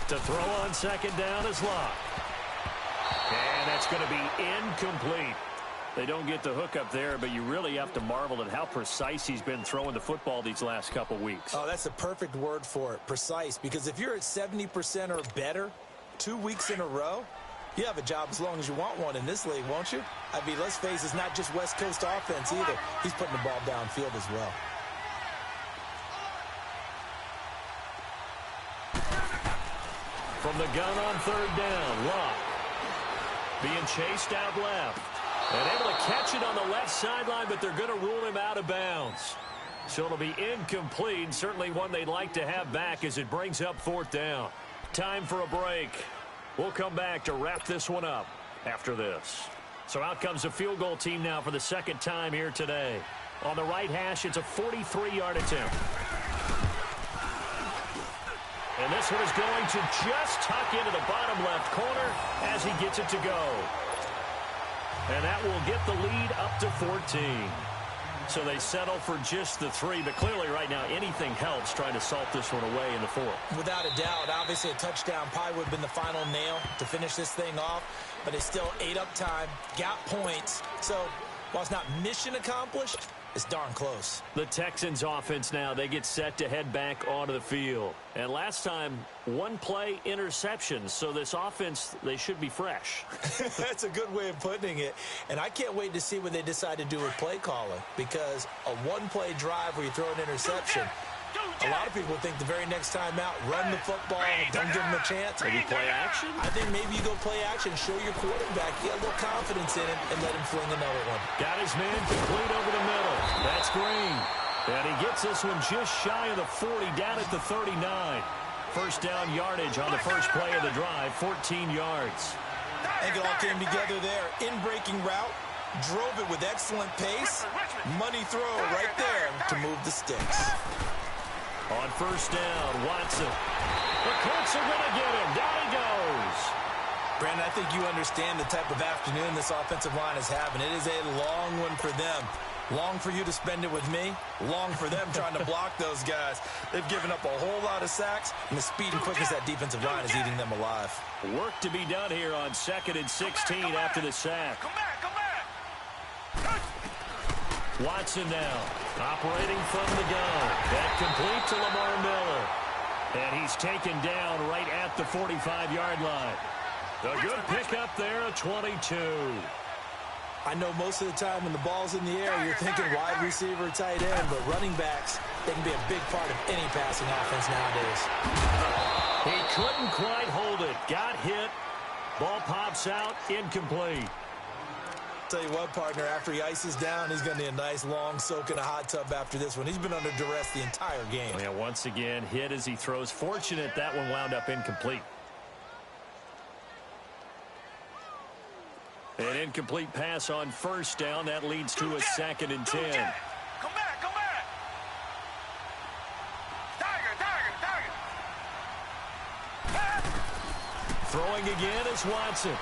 To throw on second down is Locke. And that's going to be incomplete. They don't get the hook up there, but you really have to marvel at how precise he's been throwing the football these last couple weeks. Oh, that's a perfect word for it, precise. Because if you're at 70% or better 2 weeks in a row, you have a job as long as you want one in this league, won't you? I mean, let's face it, it's not just West Coast offense either. He's putting the ball downfield as well. From the gun on third down, Locke being chased out left. And able to catch it on the left sideline, but they're going to rule him out of bounds. So it'll be incomplete, certainly one they'd like to have back as it brings up fourth down. Time for a break. We'll come back to wrap this one up after this. So out comes the field goal team now for the second time here today. On the right hash, it's a 43-yard attempt. And this one is going to just tuck into the bottom left corner as he gets it to go. And that will get the lead up to 14. So they settle for just the 3, but clearly right now anything helps trying to salt this one away in the 4th. Without a doubt, obviously a touchdown probably would have been the final nail to finish this thing off, but they still ate up time, got points. So while it's not mission accomplished, it's darn close. The Texans offense now, they get set to head back onto the field. And last time, one play interception. So this offense, they should be fresh. That's a good way of putting it. And I can't wait to see what they decide to do with play calling. Because a one-play drive where you throw an interception, a lot of people think the very next time out, run the football, don't give them a chance. Maybe play action? I think maybe you go play action, show your quarterback, get a little confidence in him, and let him fling another one. Got his man complete over the middle. That's Green. And he gets this one just shy of the 40, down at the 39. First down yardage on the first play of the drive, 14 yards. I think it all came together there. In-breaking route, drove it with excellent pace. Money throw right there to move the sticks. On first down, Watson. The Colts are going to get him. Down he goes. Brandon, I think you understand the type of afternoon this offensive line is having. It is a long one for them. Long for you to spend it with me. Long for them trying to block those guys. They've given up a whole lot of sacks, and the speed and quickness of that defensive line is eating them alive. Work to be done here on 2nd and 16 after the sack. Come back, come back. Watson now, operating from the gun. That complete to Lamar Miller. And he's taken down right at the 45-yard line. A good pickup there, a 22. I know most of the time when the ball's in the air, you're thinking wide receiver, tight end, but running backs, they can be a big part of any passing offense nowadays. He couldn't quite hold it. Got hit. Ball pops out, incomplete. Tell you what, partner, after he ices down, he's going to need a nice long soak in a hot tub after this one. He's been under duress the entire game. Yeah, once again, hit as he throws. Fortunate that one wound up incomplete. An incomplete pass on first down. That leads to a 2nd and 10. Come back, come back. Tiger. Throwing again is Watson.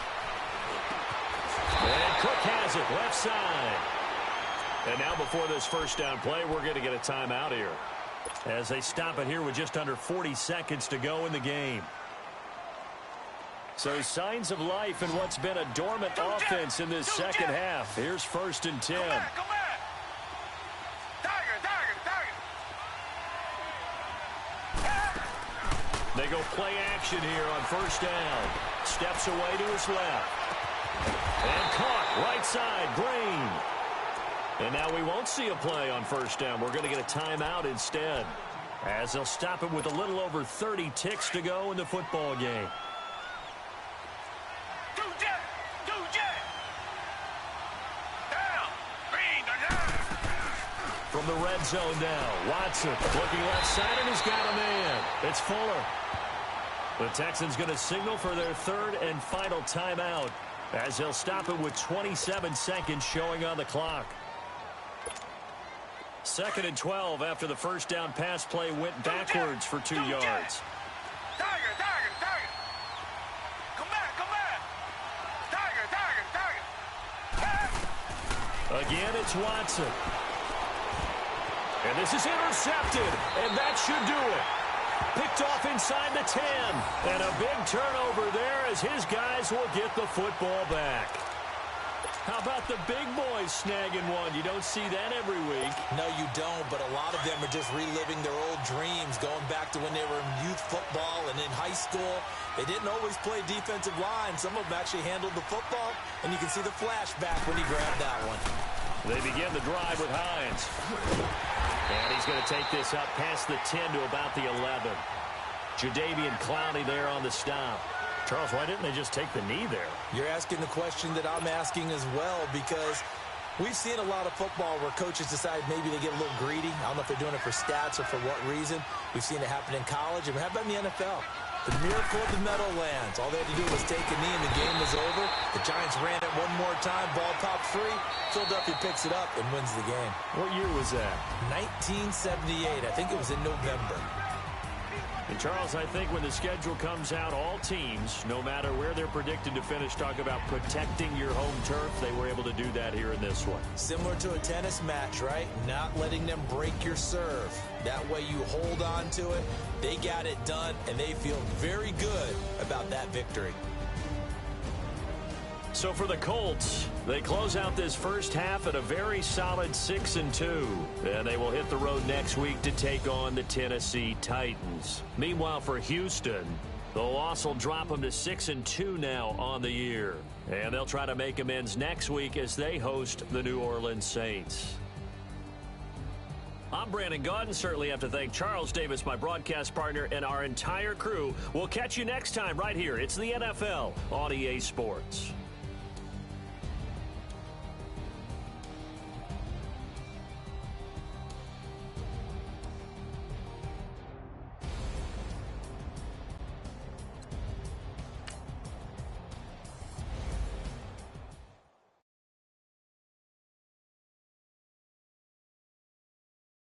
And Cook has it, left side. And now before this first down play, we're going to get a timeout here, as they stop it here with just under 40 seconds to go in the game. So signs of life in what's been a dormant offense in this second half. Here's 1st and 10. Come back. Tiger. They go play action here on first down. Steps away to his left. And caught right side, Green. And now we won't see a play on first down. We're going to get a timeout instead. as they'll stop it with a little over 30 ticks to go in the football game. From the red zone now, Watson looking left side, and he's got a man. It's Fuller. The Texans going to signal for their third and final timeout as they'll stop it with 27 seconds showing on the clock. 2nd and 12 after the first down pass play went backwards for 2 yards. Tiger. Come back. Tiger. Again, it's Watson. And this is intercepted, and that should do it. Picked off inside the 10. And a big turnover there as his guys will get the football back. How about the big boys snagging one? You don't see that every week. No, you don't, but a lot of them are just reliving their old dreams, going back to when they were in youth football and in high school. They didn't always play defensive line. Some of them actually handled the football, and you can see the flashback when he grabbed that one. They begin the drive with Hines. And he's going to take this up past the 10 to about the 11. Jadeveon Clowney there on the stop. Charles, why didn't they just take the knee there? You're asking the question that I'm asking as well, because we've seen a lot of football where coaches decide maybe they get a little greedy. I don't know if they're doing it for stats or for what reason. We've seen it happen in college, and how about in the NFL? The miracle of the Meadowlands. All they had to do was take a knee, and the game was over. The Giants ran it one more time, ball popped free. Philadelphia picks it up and wins the game. What year was that? 1978. I think it was in November. And, Charles, I think when the schedule comes out, all teams, no matter where they're predicted to finish, talk about protecting your home turf. They were able to do that here in this one. Similar to a tennis match, right? Not letting them break your serve. That way you hold on to it. They got it done, and they feel very good about that victory. So for the Colts, they close out this first half at a very solid 6-2. And they will hit the road next week to take on the Tennessee Titans. Meanwhile, for Houston, the loss will drop them to 6-2 now on the year. And they'll try to make amends next week as they host the New Orleans Saints. I'm Brandon Gaudin. Certainly have to thank Charles Davis, my broadcast partner, and our entire crew. We'll catch you next time right here. It's the NFL on EA Sports.